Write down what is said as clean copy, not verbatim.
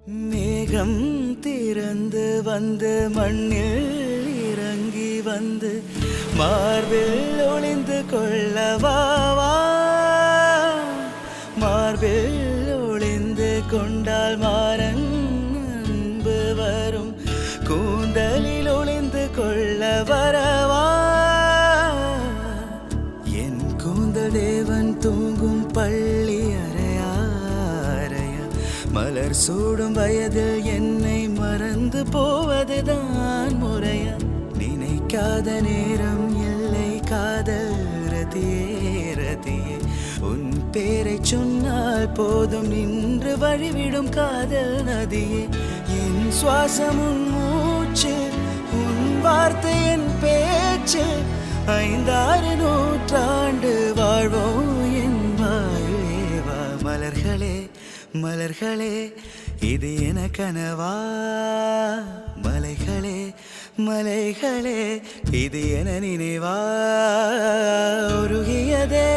மேகம் திறந்து வந்து மண்ணில் இறங்கி வந்து மார்பில் ஒளிந்து கொள்ளவாவா. மார்பில் ஒளிந்து கொண்டால் மாறன் அன்பு வரும். கூந்தலில் ஒளிந்து கொள்ள வரவா. என் கூந்தல் தேவன் தூங்கும் பள்ளி அறையா அறையா. மலர் சூடும் வயதில் என்னை மறந்து போவதுதான் முறையா. நினைக்காத நேரம் இல்லை காதல் ரதியே ரதியே. உன் பேரை சொன்னால் போதும் நின்று வழிவிடும் காதல் நதியே. என் சுவாசம் உன் மூச்சு, உன் வார்த்தை என் பேச்சு. 5-6 நூற்றாண்டு வாழ்வோம் என் வாழ்வேவா. மலர்களே மலர்களே இது என கனவா. மலைகளே மலைகளே இது என நினைவா. உருகியதே